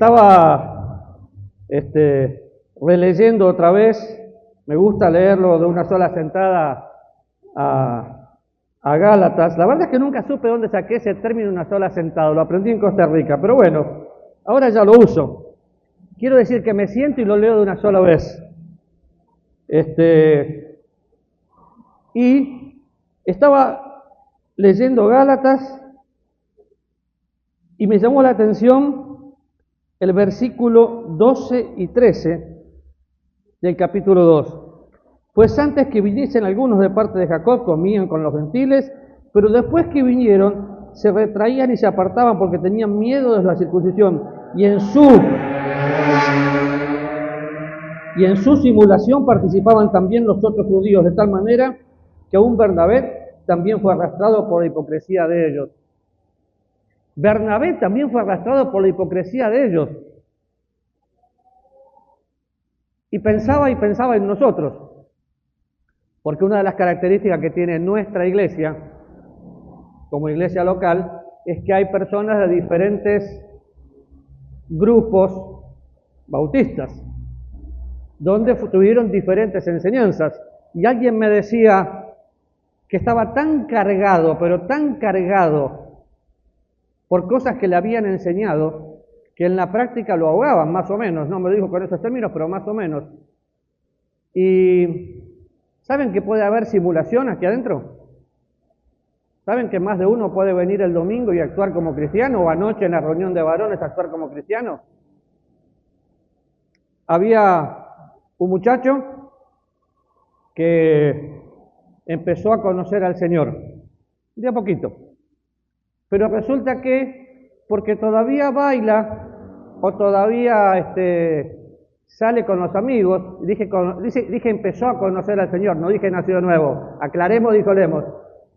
Estaba releyendo otra vez, me gusta leerlo de una sola sentada a Gálatas. La verdad es que nunca supe dónde saqué ese término una sola sentada, lo aprendí en Costa Rica, pero bueno, ahora ya lo uso. Quiero decir que me siento y lo leo de una sola vez. Y estaba leyendo Gálatas y me llamó la atención el versículo 12 y 13 del capítulo 2. Pues antes que viniesen algunos de parte de Jacob, comían con los gentiles, pero después que vinieron, se retraían y se apartaban porque tenían miedo de la circuncisión, y en su simulación participaban también los otros judíos, de tal manera que aún Bernabé también fue arrastrado por la hipocresía de ellos. Bernabé también fue arrastrado por la hipocresía de ellos. Y pensaba en nosotros, porque una de las características que tiene nuestra iglesia, como iglesia local, es que hay personas de diferentes grupos bautistas, donde tuvieron diferentes enseñanzas. Y alguien me decía que estaba tan cargado, pero tan cargado por cosas que le habían enseñado, que en la práctica lo ahogaban, más o menos. No me dijo con esos términos, pero más o menos. Y ¿saben que puede haber simulación aquí adentro? ¿Saben que más de uno puede venir el domingo y actuar como cristiano, o anoche en la reunión de varones actuar como cristiano? Había un muchacho que empezó a conocer al Señor, de a poquito. Pero resulta que, porque todavía baila, o todavía sale con los amigos, dije empezó a conocer al Señor, no dije nació de nuevo, aclaremos, disolemos.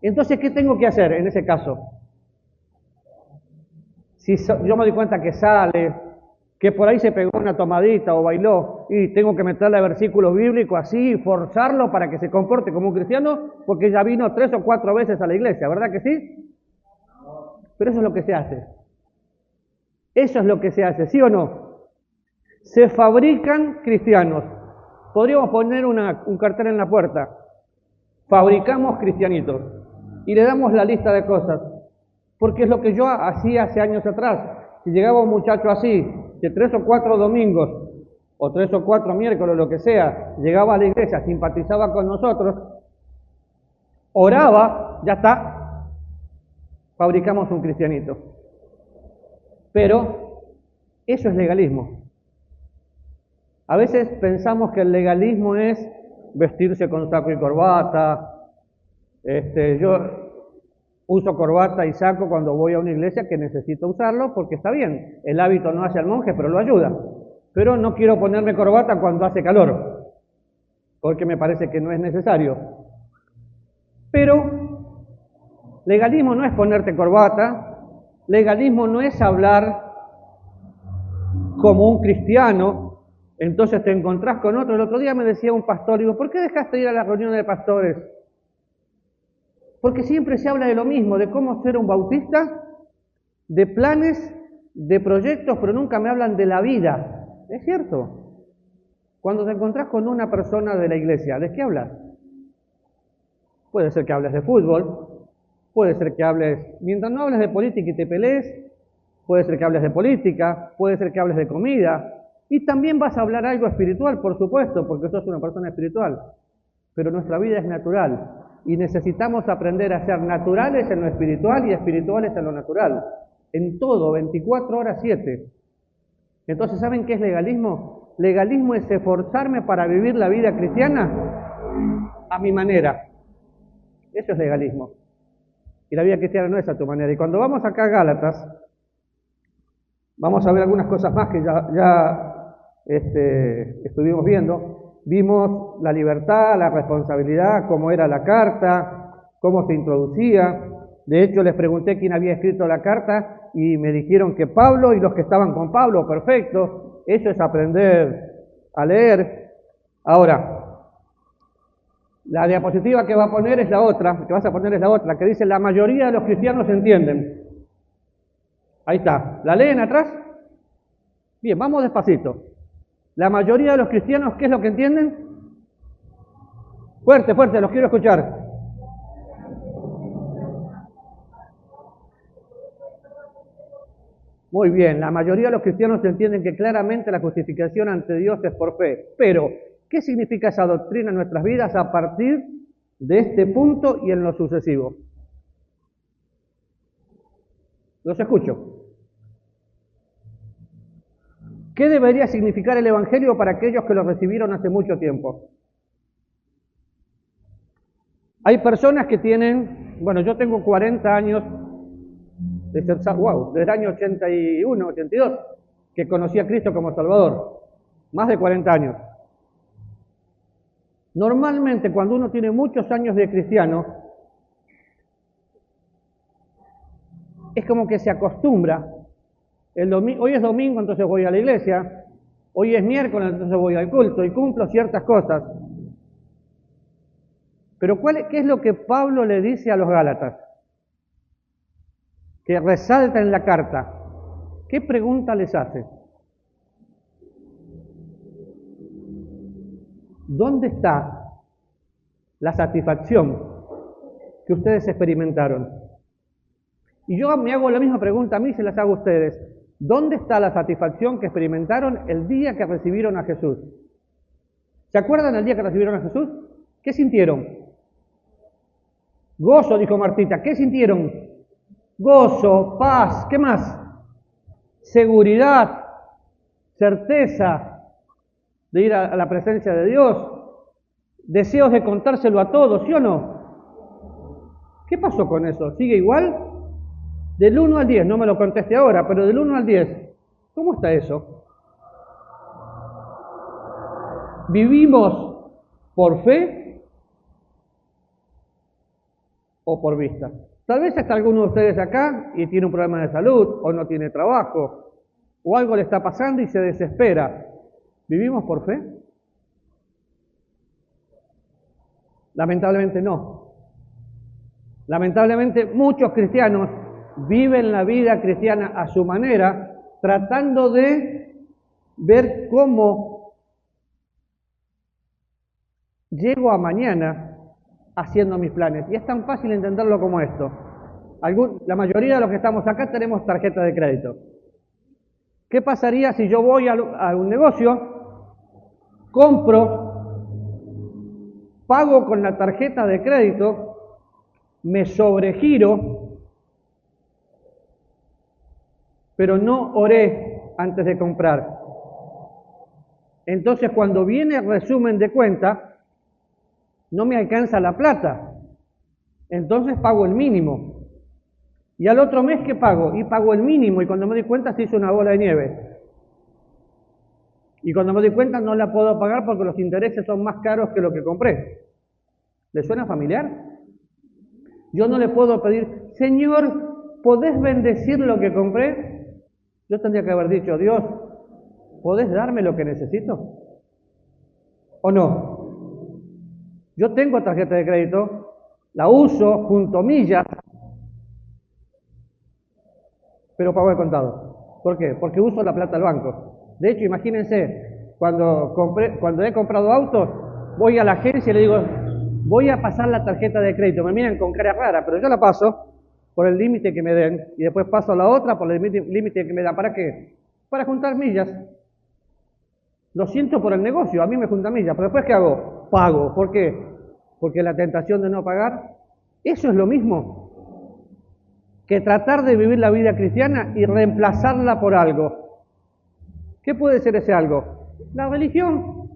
Entonces, ¿qué tengo que hacer en ese caso? Si yo me doy cuenta que sale, que por ahí se pegó una tomadita o bailó, y tengo que meterle versículos bíblicos así, y forzarlo para que se comporte como un cristiano, porque ya vino 3 o 4 veces a la iglesia, ¿verdad que sí? Pero eso es lo que se hace. Eso es lo que se hace, ¿sí o no? Se fabrican cristianos. Podríamos poner un cartel en la puerta. Fabricamos cristianitos. Y le damos la lista de cosas. Porque es lo que yo hacía hace años atrás. Si llegaba un muchacho así, de 3 o 4 domingos, o 3 o 4 miércoles, lo que sea, llegaba a la iglesia, simpatizaba con nosotros, oraba, ya está, fabricamos un cristianito. Pero eso es legalismo. A veces pensamos que el legalismo es vestirse con saco y corbata. Yo uso corbata y saco cuando voy a una iglesia que necesito usarlo porque está bien. El hábito no hace al monje, pero lo ayuda. Pero no quiero ponerme corbata cuando hace calor, porque me parece que no es necesario. Pero legalismo no es ponerte corbata, legalismo no es hablar como un cristiano. Entonces te encontrás con otro. El otro día me decía un pastor, digo, ¿por qué dejaste de ir a la reunión de pastores? Porque siempre se habla de lo mismo, de cómo ser un bautista, de planes, de proyectos, pero nunca me hablan de la vida. Es cierto. Cuando te encontrás con una persona de la iglesia, ¿de qué hablas? Puede ser que hables de fútbol, puede ser que hables, mientras no hables de política y te pelees, puede ser que hables de política, puede ser que hables de comida, y también vas a hablar algo espiritual, por supuesto, porque sos una persona espiritual. Pero nuestra vida es natural, y necesitamos aprender a ser naturales en lo espiritual y espirituales en lo natural. En todo, 24 horas 7. Entonces, ¿saben qué es legalismo? Legalismo es esforzarme para vivir la vida cristiana a mi manera. Eso es legalismo. Y la vida cristiana no es a tu manera. Y cuando vamos acá a Gálatas, vamos a ver algunas cosas más que ya estuvimos viendo. Vimos la libertad, la responsabilidad, cómo era la carta, cómo se introducía. De hecho, les pregunté quién había escrito la carta y me dijeron que Pablo y los que estaban con Pablo. Perfecto. Eso es aprender a leer. Ahora, la diapositiva que va a poner es la otra, que vas a poner es la otra, que dice la mayoría de los cristianos entienden. Ahí está. ¿La leen atrás? Bien, vamos despacito. La mayoría de los cristianos, ¿qué es lo que entienden? Fuerte, fuerte, los quiero escuchar. Muy bien, la mayoría de los cristianos entienden que claramente la justificación ante Dios es por fe. Pero, ¿qué significa esa doctrina en nuestras vidas a partir de este punto y en lo sucesivo? Los escucho. ¿Qué debería significar el Evangelio para aquellos que lo recibieron hace mucho tiempo? Hay personas que tienen, bueno, yo tengo 40 años, desde el año 81, 82, que conocí a Cristo como Salvador, más de 40 años. Normalmente cuando uno tiene muchos años de cristiano, es como que se acostumbra. Hoy es domingo, entonces voy a la iglesia. Hoy es miércoles, entonces voy al culto y cumplo ciertas cosas. Pero ¿qué es lo que Pablo le dice a los Gálatas? Que resalta en la carta. ¿Qué pregunta les hace? ¿Dónde está la satisfacción que ustedes experimentaron? Y yo me hago la misma pregunta a mí, se las hago a ustedes. ¿Dónde está la satisfacción que experimentaron el día que recibieron a Jesús? ¿Se acuerdan el día que recibieron a Jesús? ¿Qué sintieron? Gozo, dijo Martita. ¿Qué sintieron? Gozo, paz, ¿qué más? Seguridad, certeza de ir a la presencia de Dios, deseos de contárselo a todos, ¿sí o no? ¿Qué pasó con eso? ¿Sigue igual? Del 1 al 10, no me lo conteste ahora, pero del 1 al 10, ¿cómo está eso? ¿Vivimos por fe o por vista? Tal vez está alguno de ustedes acá y tiene un problema de salud, o no tiene trabajo, o algo le está pasando y se desespera. ¿Vivimos por fe? Lamentablemente no. Lamentablemente muchos cristianos viven la vida cristiana a su manera, tratando de ver cómo llego a mañana haciendo mis planes. Y es tan fácil entenderlo como esto. La mayoría de los que estamos acá tenemos tarjeta de crédito. ¿Qué pasaría si yo voy a un negocio, compro, pago con la tarjeta de crédito, me sobregiro, pero no oré antes de comprar? Entonces, cuando viene el resumen de cuenta, no me alcanza la plata. Entonces pago el mínimo. Y al otro mes, ¿qué pago? Y pago el mínimo, y cuando me doy cuenta se hizo una bola de nieve. Y cuando me doy cuenta no la puedo pagar porque los intereses son más caros que lo que compré. ¿Le suena familiar? Yo no le puedo pedir, Señor, ¿podés bendecir lo que compré? Yo tendría que haber dicho, Dios, ¿podés darme lo que necesito? ¿O no? Yo tengo tarjeta de crédito, la uso, junto millas, pero pago de contado. ¿Por qué? Porque uso la plata del banco. De hecho, imagínense, cuando he comprado autos, voy a la agencia y le digo, voy a pasar la tarjeta de crédito. Me miran con cara rara, pero yo la paso por el límite que me den, y después paso a la otra por el límite que me dan. ¿Para qué? Para juntar millas. Lo siento por el negocio, a mí me junta millas, pero después ¿qué hago? Pago. ¿Por qué? Porque la tentación de no pagar, eso es lo mismo que tratar de vivir la vida cristiana y reemplazarla por algo. ¿Qué puede ser ese algo? La religión.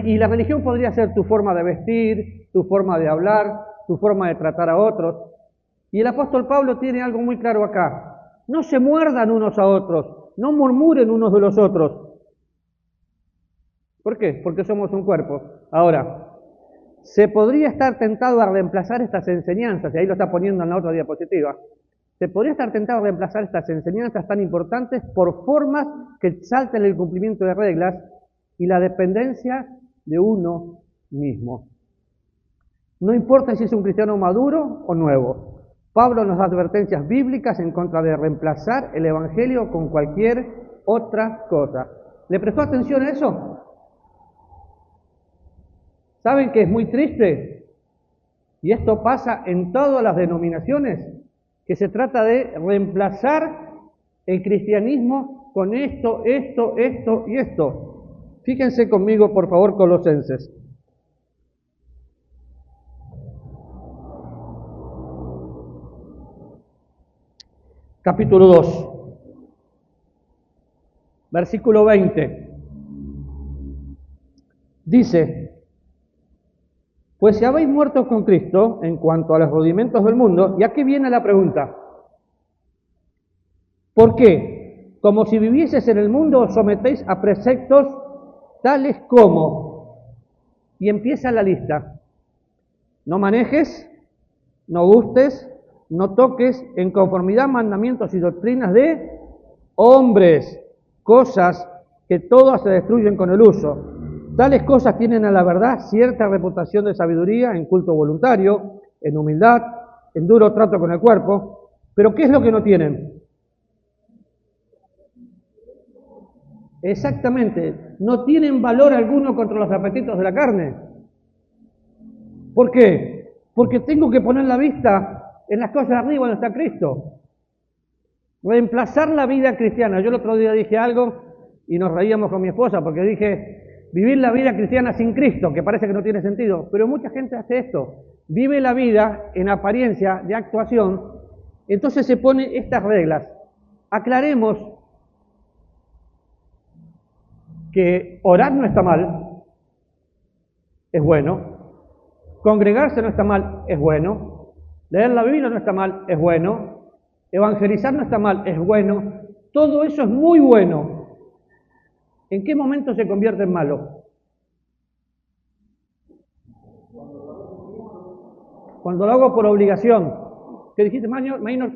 Y la religión podría ser tu forma de vestir, tu forma de hablar, tu forma de tratar a otros. Y el apóstol Pablo tiene algo muy claro acá. No se muerdan unos a otros, no murmuren unos de los otros. ¿Por qué? Porque somos un cuerpo. Ahora, se podría estar tentado a reemplazar estas enseñanzas, y ahí lo está poniendo en la otra diapositiva. Se podría estar tentado a reemplazar estas enseñanzas tan importantes por formas que salten el cumplimiento de reglas y la dependencia de uno mismo. No importa si es un cristiano maduro o nuevo. Pablo nos da advertencias bíblicas en contra de reemplazar el Evangelio con cualquier otra cosa. ¿Le prestó atención a eso? ¿Saben que es muy triste? Y esto pasa en todas las denominaciones, que se trata de reemplazar el cristianismo con esto y esto. Fíjense conmigo, por favor, Colosenses. Capítulo 2, versículo 20. Dice: pues si habéis muerto con Cristo en cuanto a los rudimentos del mundo, y aquí viene la pregunta: ¿por qué? Como si vivieses en el mundo, os sometéis a preceptos tales como, y empieza la lista: no manejes, no gustes, no toques, en conformidad a mandamientos y doctrinas de hombres, cosas que todas se destruyen con el uso. Tales cosas tienen a la verdad cierta reputación de sabiduría, en culto voluntario, en humildad, en duro trato con el cuerpo. Pero ¿qué es lo que no tienen? Exactamente, no tienen valor alguno contra los apetitos de la carne. ¿Por qué? Porque tengo que poner la vista en las cosas de arriba donde está Cristo. Reemplazar la vida cristiana. Yo el otro día dije algo y nos reíamos con mi esposa porque dije: vivir la vida cristiana sin Cristo, que parece que no tiene sentido. Pero mucha gente hace esto. Vive la vida en apariencia de actuación. Entonces se pone estas reglas. Aclaremos que orar no está mal, es bueno. Congregarse no está mal, es bueno. Leer la Biblia no está mal, es bueno. Evangelizar no está mal, es bueno. Todo eso es muy bueno. ¿En qué momento se convierte en malo? Cuando lo hago por obligación. ¿Qué dijiste, Maynor?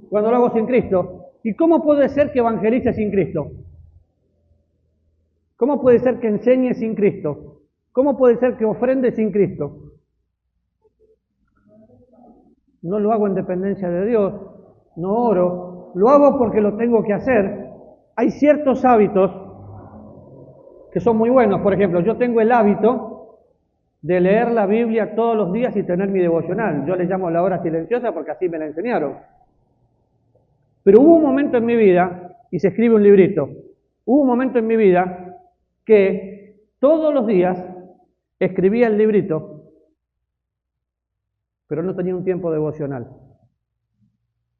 Cuando lo hago sin Cristo. ¿Y cómo puede ser que evangelice sin Cristo? ¿Cómo puede ser que enseñe sin Cristo? ¿Cómo puede ser que ofrende sin Cristo? No lo hago en dependencia de Dios, no oro, lo hago porque lo tengo que hacer. Hay ciertos hábitos que son muy buenos. Por ejemplo, yo tengo el hábito de leer la Biblia todos los días y tener mi devocional. Yo le llamo la hora silenciosa porque así me la enseñaron. Pero hubo un momento en mi vida, y se escribe un librito, hubo un momento en mi vida que todos los días escribía el librito, pero no tenía un tiempo devocional.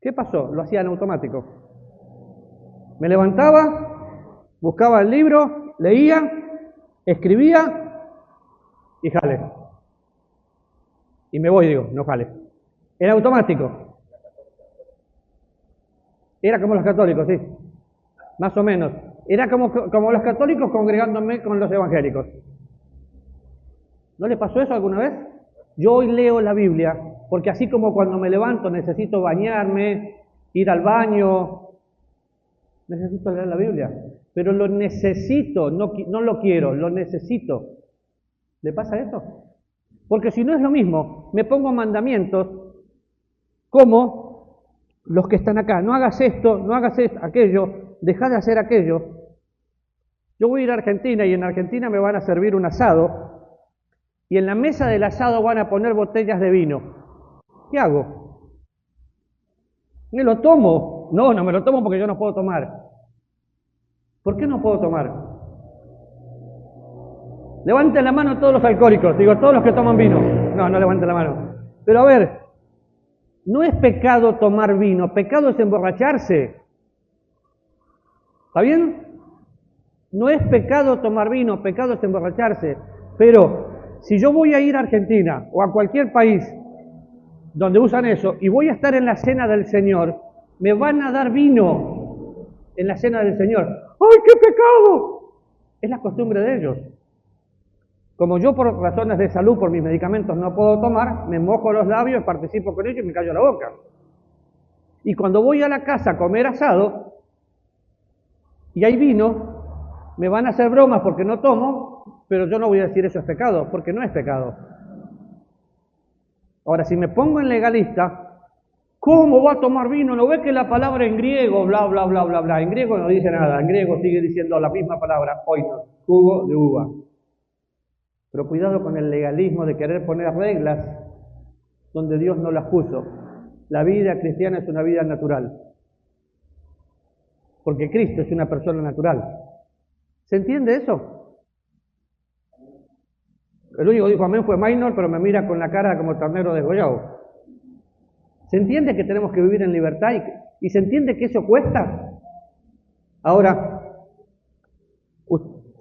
¿Qué pasó? Lo hacía en automático. Me levantaba, buscaba el libro, leía, escribía y jale. Y me voy, digo, no jale. Era automático. Era como los católicos, sí. Más o menos. Era como los católicos congregándome con los evangélicos. ¿No les pasó eso alguna vez? Yo hoy leo la Biblia porque así como cuando me levanto necesito bañarme, ir al baño, necesito leer la Biblia. Pero lo necesito, no lo quiero, lo necesito. ¿Le pasa eso? Porque si no es lo mismo, me pongo mandamientos como los que están acá. No hagas esto, no hagas aquello, deja de hacer aquello. Yo voy a ir a Argentina y en Argentina me van a servir un asado. Y en la mesa del asado van a poner botellas de vino. ¿Qué hago? ¿Me lo tomo? No, no me lo tomo porque yo no puedo tomar. ¿Por qué no puedo tomar? Levanten la mano todos los alcohólicos, digo, todos los que toman vino. No, no levanten la mano. Pero a ver, no es pecado tomar vino, pecado es emborracharse. ¿Está bien? No es pecado tomar vino, pecado es emborracharse. Pero si yo voy a ir a Argentina o a cualquier país donde usan eso y voy a estar en la cena del Señor, me van a dar vino en la cena del Señor. ¡Ay, qué pecado! Es la costumbre de ellos. Como yo por razones de salud, por mis medicamentos no puedo tomar, me mojo los labios, participo con ellos y me callo la boca. Y cuando voy a la casa a comer asado y hay vino, me van a hacer bromas porque no tomo, pero yo no voy a decir eso es pecado, porque no es pecado. Ahora, si me pongo en legalista, ¿Cómo va a tomar vino? ¿No ve que la palabra en griego, bla, bla, bla, bla, bla? En griego no dice nada, en griego sigue diciendo la misma palabra, oinos, jugo de uva. Pero cuidado con el legalismo de querer poner reglas donde Dios no las puso. La vida cristiana es una vida natural, porque Cristo es una persona natural. ¿Se entiende eso? El único que dijo amén fue Maynor, pero me mira con la cara como ternero desgollado. ¿Se entiende que tenemos que vivir en libertad y se entiende que eso cuesta? Ahora,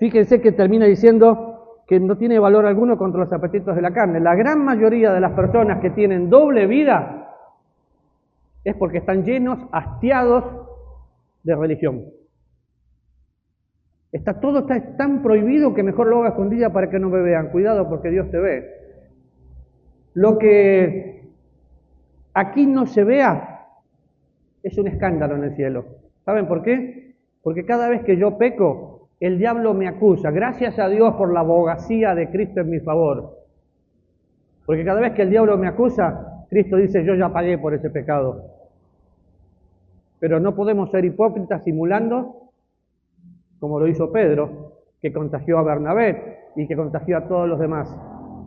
fíjense que termina diciendo que no tiene valor alguno contra los apetitos de la carne. La gran mayoría de las personas que tienen doble vida es porque están llenos, hastiados de religión. Todo está tan prohibido que mejor lo haga escondida para que no me vean. Cuidado porque Dios te ve. Lo que aquí no se vea es un escándalo en el cielo. ¿Saben por qué? Porque cada vez que yo peco, el diablo me acusa. Gracias a Dios por la abogacía de Cristo en mi favor. Porque cada vez que el diablo me acusa, Cristo dice, yo ya pagué por ese pecado. Pero no podemos ser hipócritas simulando, como lo hizo Pedro, que contagió a Bernabé y que contagió a todos los demás.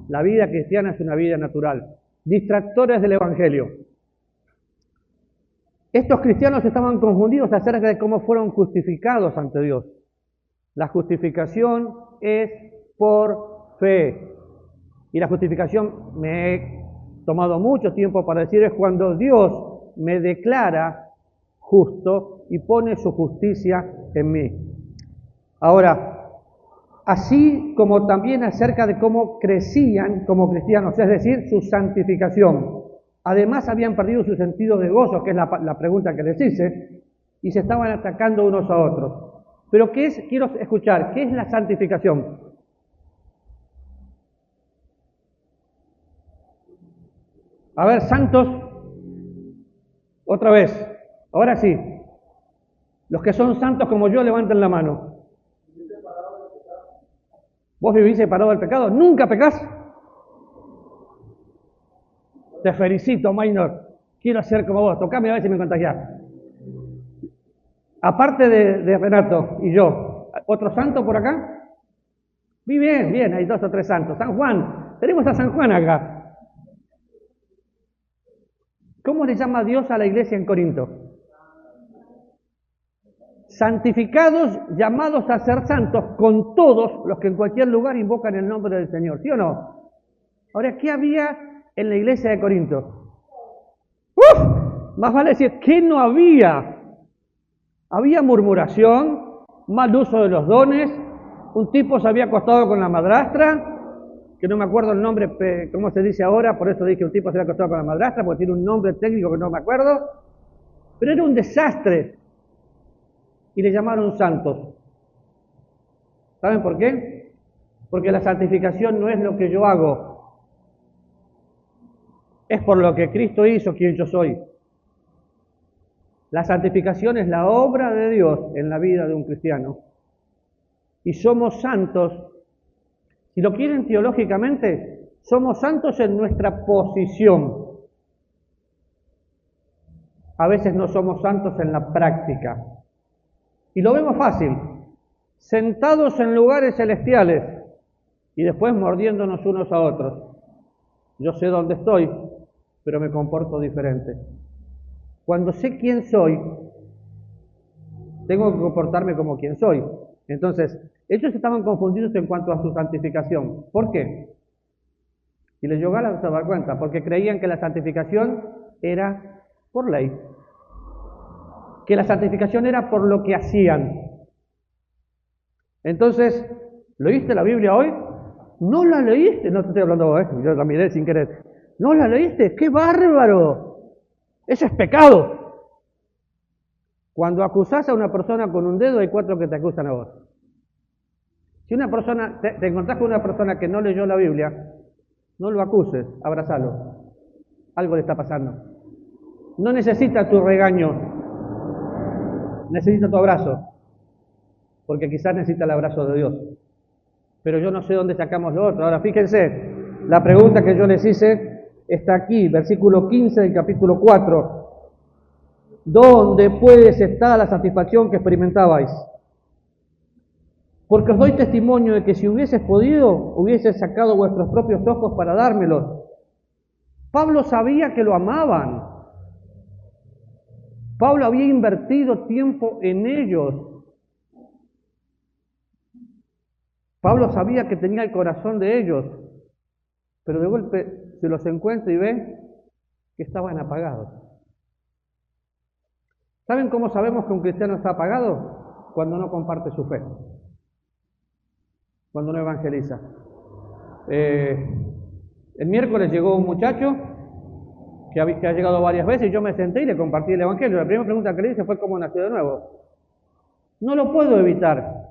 La vida cristiana es una vida natural. Distractores del Evangelio. Estos cristianos estaban confundidos acerca de cómo fueron justificados ante Dios. La justificación es por fe. Y la justificación, me he tomado mucho tiempo para decir, es cuando Dios me declara justo y pone su justicia en mí. Ahora, así como también acerca de cómo crecían como cristianos, es decir, su santificación. Además habían perdido su sentido de gozo, que es la pregunta que les hice, y se estaban atacando unos a otros. Pero ¿qué es? Quiero escuchar, ¿qué es la santificación? A ver, santos, otra vez, ahora sí. Los que son santos como yo, levanten la mano. ¿Vos vivís separado del pecado? ¿Nunca pecás? Te felicito, Maynor. Quiero ser como vos. Tocame a ver si me contagiás. Aparte de Renato y yo, ¿otro santo por acá? Bien, bien, hay 2 o 3 santos. San Juan. Tenemos a San Juan acá. ¿Cómo le llama Dios a la iglesia en Corinto? Santificados, llamados a ser santos con todos los que en cualquier lugar invocan el nombre del Señor, ¿sí o no? Ahora, ¿qué había en la iglesia de Corinto? Más vale decir, ¿qué no había? Había murmuración, mal uso de los dones, un tipo se había acostado con la madrastra, que no me acuerdo el nombre, ¿cómo se dice ahora? Por eso dije un tipo se había acostado con la madrastra, porque tiene un nombre técnico que no me acuerdo, pero era un desastre. Y le llamaron santos. ¿Saben por qué? Porque la santificación no es lo que yo hago, es por lo que Cristo hizo quien yo soy. La santificación es la obra de Dios en la vida de un cristiano. Y somos santos, si lo quieren teológicamente, somos santos en nuestra posición. A veces no somos santos en la práctica. Y lo vemos fácil, sentados en lugares celestiales y después mordiéndonos unos a otros. Yo sé dónde estoy, pero me comporto diferente. Cuando sé quién soy, tengo que comportarme como quien soy. Entonces, ellos estaban confundidos en cuanto a su santificación. ¿Por qué? Y les llegó a dar cuenta, porque creían que la santificación era por ley. Que la santificación era por lo que hacían. Entonces, ¿leíste la Biblia hoy? ¿No la leíste? No te estoy hablando vos, yo la miré sin querer. ¿No la leíste? ¡Qué bárbaro! Eso es pecado. Cuando acusás a una persona con un dedo, hay 4 que te acusan a vos. Si una persona, te encontrás con una persona que no leyó la Biblia, no lo acuses, abrazalo. Algo le está pasando. No necesita tu regaño. Necesita tu abrazo, porque quizás necesita el abrazo de Dios. Pero yo no sé dónde sacamos lo otro. Ahora fíjense, la pregunta que yo les hice está aquí, versículo 15 del capítulo 4. ¿Dónde pues está la satisfacción que experimentabais? Porque os doy testimonio de que si hubieses podido, hubieses sacado vuestros propios ojos para dármelos. Pablo sabía que lo amaban. Pablo había invertido tiempo en ellos. Pablo sabía que tenía el corazón de ellos, pero de golpe se los encuentra y ve que estaban apagados. ¿Saben cómo sabemos que un cristiano está apagado? Cuando no comparte su fe, cuando no evangeliza. El miércoles llegó un muchacho que ha llegado varias veces y yo me senté y le compartí el evangelio. La primera pregunta que le hice fue cómo nació de nuevo. No lo puedo evitar.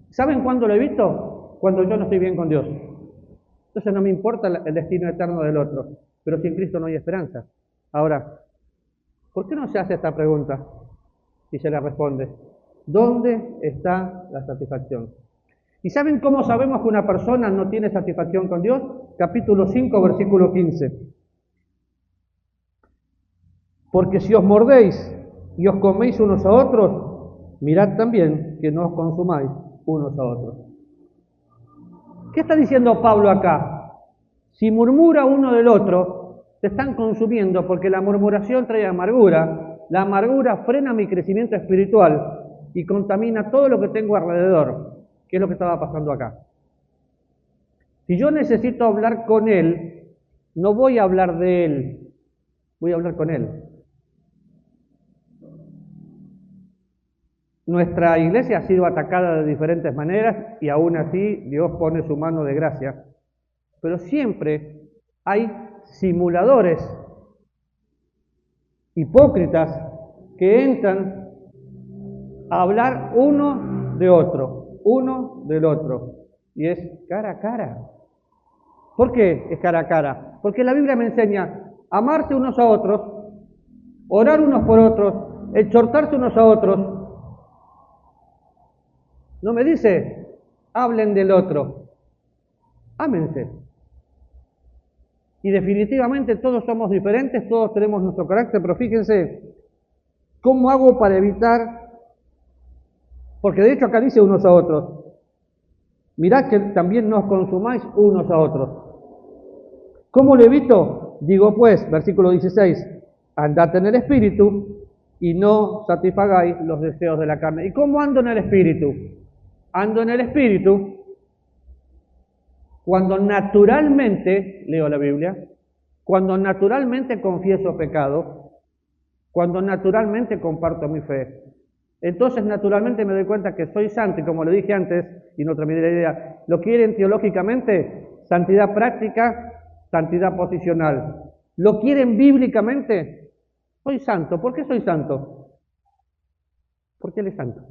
¿Saben cuándo lo evito? Cuando yo no estoy bien con Dios. Entonces no me importa el destino eterno del otro, pero sin Cristo no hay esperanza. Ahora, ¿por qué no se hace esta pregunta? Y se la responde, ¿dónde está la satisfacción? ¿Y saben cómo sabemos que una persona no tiene satisfacción con Dios? Capítulo 5, versículo 15. Porque si os mordéis y os coméis unos a otros, mirad también que no os consumáis unos a otros. ¿Qué está diciendo Pablo acá? Si murmura uno del otro, se están consumiendo porque la murmuración trae amargura. La amargura frena mi crecimiento espiritual y contamina todo lo que tengo alrededor, que es lo que estaba pasando acá. Si yo necesito hablar con él, no voy a hablar de él, voy a hablar con él. Nuestra iglesia ha sido atacada de diferentes maneras y aún así Dios pone su mano de gracia. Pero siempre hay simuladores, hipócritas, que entran a hablar uno de otro, uno del otro. Y es cara a cara. ¿Por qué es cara a cara? Porque la Biblia me enseña a amarse unos a otros, orar unos por otros, exhortarse unos a otros. No me dice, hablen del otro, ámense. Y definitivamente todos somos diferentes, todos tenemos nuestro carácter, pero fíjense, ¿cómo hago para evitar? Porque de hecho acá dice unos a otros, mirad que también no os consumáis unos a otros. ¿Cómo lo evito? Digo pues, versículo 16, andad en el Espíritu y no satisfagáis los deseos de la carne. ¿Y cómo ando en el Espíritu? Ando en el Espíritu cuando naturalmente leo la Biblia, cuando naturalmente confieso pecado, cuando naturalmente comparto mi fe. Entonces naturalmente me doy cuenta que soy santo y como le dije antes, y no terminé la idea, lo quieren teológicamente, santidad práctica, santidad posicional. ¿Lo quieren bíblicamente? Soy santo. ¿Por qué soy santo? Porque Él es santo.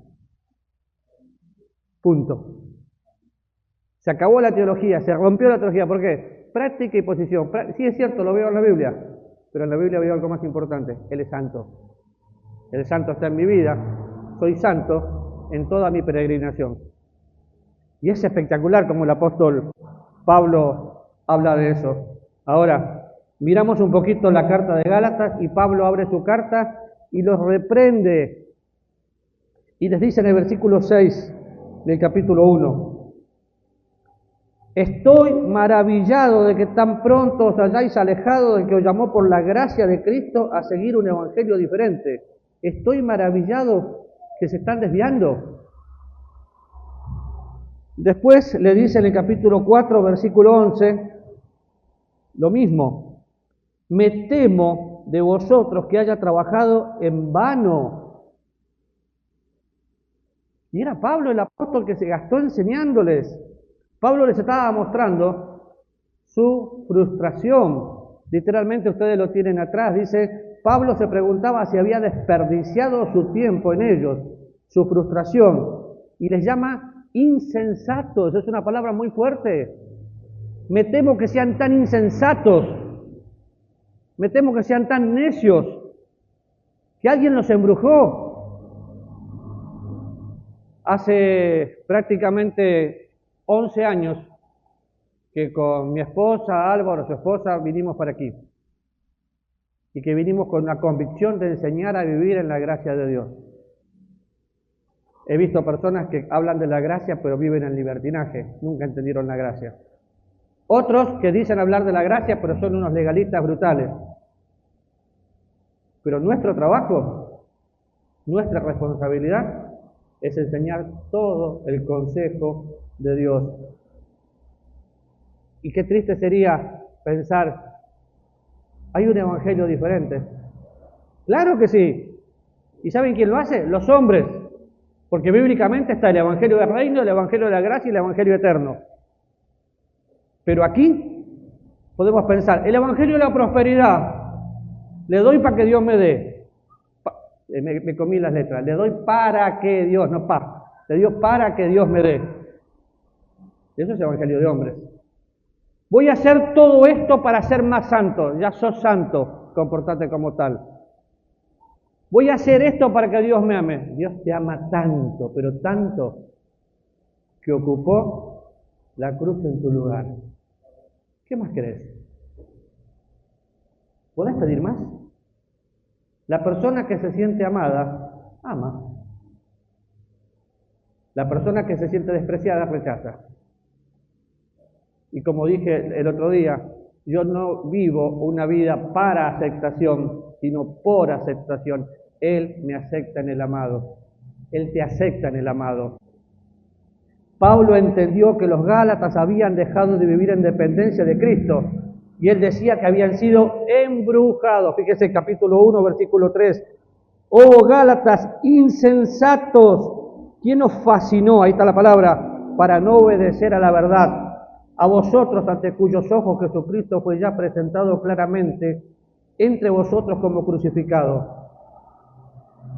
Punto. Se acabó la teología, se rompió la teología. ¿Por qué? Práctica y posición. Sí es cierto, lo veo en la Biblia, pero en la Biblia veo algo más importante. Él es santo. El santo está en mi vida. Soy santo en toda mi peregrinación. Y es espectacular como el apóstol Pablo habla de eso. Ahora, miramos un poquito la carta de Gálatas y Pablo abre su carta y los reprende. Y les dice en el versículo 6 del capítulo 1, estoy maravillado de que tan pronto os hayáis alejado del que os llamó por la gracia de Cristo a seguir un evangelio diferente. Estoy maravillado que se están desviando. Después le dice en el capítulo 4, versículo 11, lo mismo. Me temo de vosotros que haya trabajado en vano. Y era Pablo el apóstol que se gastó enseñándoles. Pablo les estaba mostrando su frustración. Literalmente ustedes lo tienen atrás. Dice, Pablo se preguntaba si había desperdiciado su tiempo en ellos, su frustración. Y les llama insensatos. Es una palabra muy fuerte. Me temo que sean tan insensatos. Me temo que sean tan necios. Que alguien los embrujó. Hace prácticamente 11 años que con mi esposa, Álvaro, su esposa, vinimos para aquí. y que vinimos con la convicción de enseñar a vivir en la gracia de Dios. He visto personas que hablan de la gracia pero viven en libertinaje, nunca entendieron la gracia. Otros que dicen hablar de la gracia pero son unos legalistas brutales. Pero nuestro trabajo, nuestra responsabilidad es enseñar todo el consejo de Dios. Y qué triste sería pensar, hay un evangelio diferente. Claro que sí. ¿Y saben quién lo hace? Los hombres. Porque bíblicamente está el evangelio del reino, el evangelio de la gracia y el evangelio eterno. Pero aquí podemos pensar, el evangelio de la prosperidad, le doy para que Dios me dé. Me comí las letras. Le doy para que Dios, no para. Le doy para que Dios me dé. Eso es evangelio de hombres. Voy a hacer todo esto para ser más santo. Ya sos santo, comportate como tal. Voy a hacer esto para que Dios me ame. Dios te ama tanto, pero tanto, que ocupó la cruz en tu lugar. ¿Qué más querés? ¿Podés pedir más? La persona que se siente amada, ama. La persona que se siente despreciada, rechaza. Y como dije el otro día, yo no vivo una vida para aceptación, sino por aceptación. Él me acepta en el amado. Él te acepta en el amado. Pablo entendió que los gálatas habían dejado de vivir en dependencia de Cristo. Y él decía que habían sido embrujados. Fíjese, capítulo 1, versículo 3. Oh Gálatas insensatos, ¿quién os fascinó? Ahí está la palabra, para no obedecer a la verdad. A vosotros, ante cuyos ojos Jesucristo fue ya presentado claramente entre vosotros como crucificado.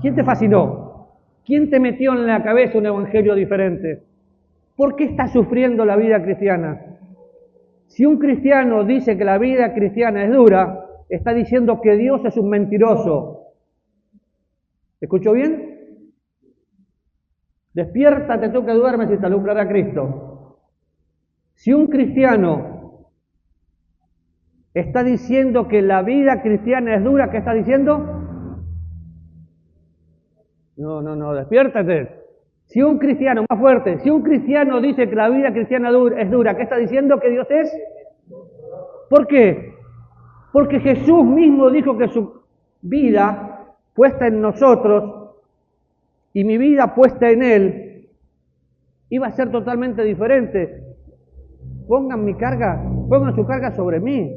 ¿Quién te fascinó? ¿Quién te metió en la cabeza un evangelio diferente? ¿Por qué estás sufriendo la vida cristiana? Si un cristiano dice que la vida cristiana es dura, está diciendo que Dios es un mentiroso. ¿Escuchó bien? Despiértate tú que duermes y te alumbrará Cristo. Si un cristiano está diciendo que la vida cristiana es dura, ¿qué está diciendo? No, despiértate. Si un cristiano, más fuerte, si un cristiano dice que la vida cristiana es dura, ¿qué está diciendo que Dios es? ¿Por qué? Porque Jesús mismo dijo que su vida puesta en nosotros y mi vida puesta en Él iba a ser totalmente diferente. Pongan su carga sobre mí.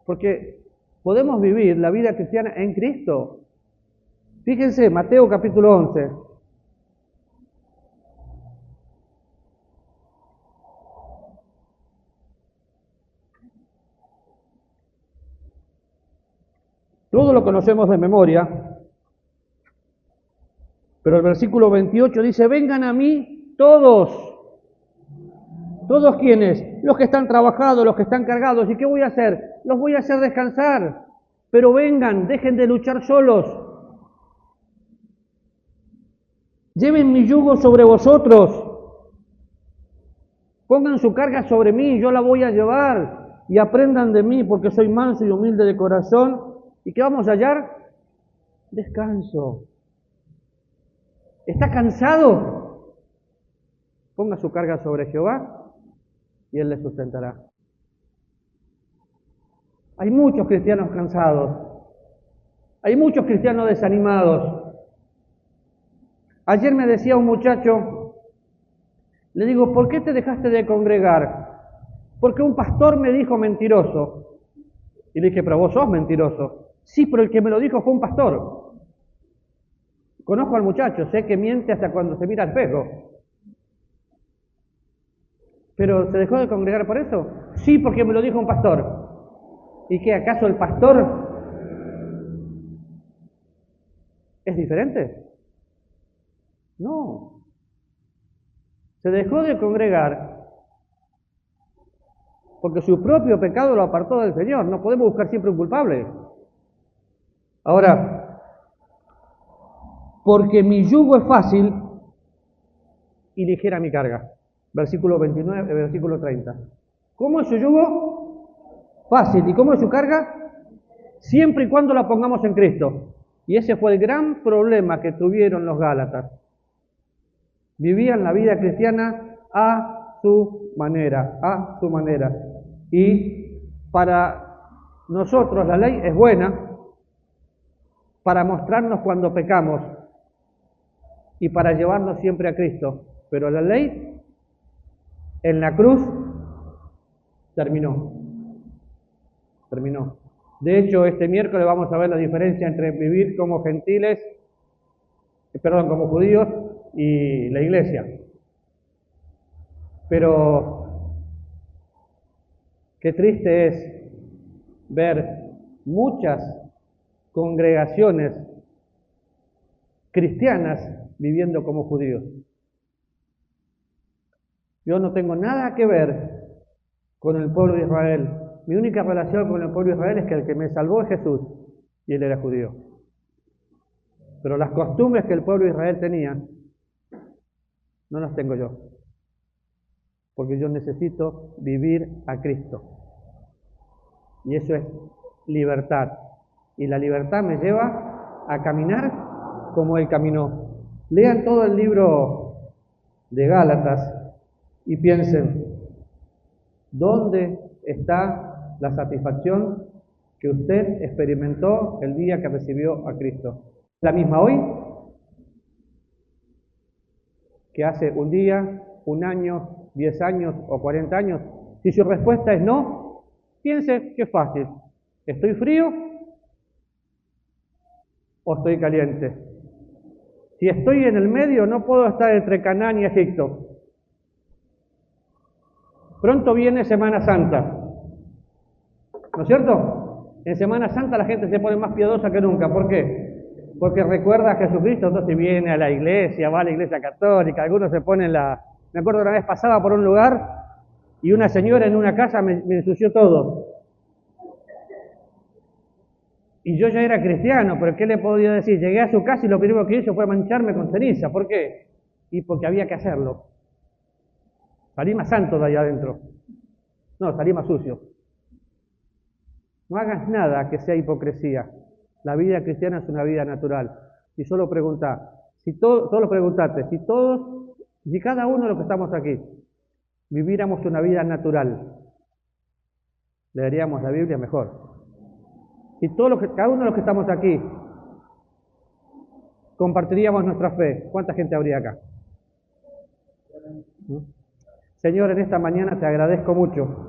Porque podemos vivir la vida cristiana en Cristo. Fíjense, Mateo capítulo 11. Todo lo conocemos de memoria, pero el versículo 28 dice, vengan a mí todos. ¿Todos quiénes? Los que están trabajados, los que están cargados. ¿Y qué voy a hacer? Los voy a hacer descansar. Pero vengan, dejen de luchar solos. Lleven mi yugo sobre vosotros. Pongan su carga sobre mí, yo la voy a llevar. Y aprendan de mí, porque soy manso y humilde de corazón. ¿Y qué vamos a hallar? Descanso. ¿Está cansado? Ponga su carga sobre Jehová y Él le sustentará. Hay muchos cristianos cansados. Hay muchos cristianos desanimados. Ayer me decía un muchacho, le digo, ¿por qué te dejaste de congregar? Porque un pastor me dijo mentiroso. Y le dije, pero vos sos mentiroso. Sí, pero el que me lo dijo fue un pastor. Conozco al muchacho, sé que miente hasta cuando se mira al espejo. ¿Pero se dejó de congregar por eso? Sí, porque me lo dijo un pastor. ¿Y qué, acaso el pastor es diferente? No. Se dejó de congregar porque su propio pecado lo apartó del Señor. No podemos buscar siempre un culpable. Ahora, porque mi yugo es fácil y ligera mi carga. Versículo 29, versículo 30. ¿Cómo es su yugo? Fácil. ¿Y cómo es su carga? siempre y cuando la pongamos en Cristo. Y ese fue el gran problema que tuvieron los Gálatas. Vivían la vida cristiana a su manera, a su manera. Y para nosotros la ley es buena para mostrarnos cuando pecamos y para llevarnos siempre a Cristo. Pero la ley en la cruz terminó. De hecho, este miércoles vamos a ver la diferencia entre vivir como gentiles, como judíos y la iglesia. Pero qué triste es ver muchas congregaciones cristianas viviendo como judíos. Yo no tengo nada que ver con el pueblo de Israel. Mi única relación con el pueblo de Israel es que el que me salvó es Jesús, y él era judío. Pero las costumbres que el pueblo de Israel tenía, no las tengo yo. Porque yo necesito vivir a Cristo. Y eso es libertad. Y la libertad me lleva a caminar como Él caminó. Lean todo el libro de Gálatas y piensen, ¿dónde está la satisfacción que usted experimentó el día que recibió a Cristo? ¿La misma hoy que hace un día, un año, 10 años o 40 años? Si su respuesta es no, piense que es fácil. ¿Estoy frío o estoy caliente? Si estoy en el medio, no puedo estar entre Canaán y Egipto. Pronto viene Semana Santa, ¿no es cierto? En Semana Santa la gente se pone más piadosa que nunca. ¿Por qué? Porque recuerda a Jesucristo, entonces viene a la iglesia, va a la iglesia católica, algunos se ponen Me acuerdo una vez pasaba por un lugar y una señora en una casa me ensució todo. Y yo ya era cristiano, pero ¿qué le podía decir? Llegué a su casa y lo primero que hizo fue mancharme con ceniza. ¿Por qué? Y porque había que hacerlo. Salí más santo de allá adentro. No, salí más sucio. No hagas nada que sea hipocresía. La vida cristiana es una vida natural. Y solo preguntate, si cada uno de los que estamos aquí viviéramos una vida natural, leeríamos la Biblia mejor. Si cada uno de los que estamos aquí compartiríamos nuestra fe, ¿cuánta gente habría acá? Señor, en esta mañana te agradezco mucho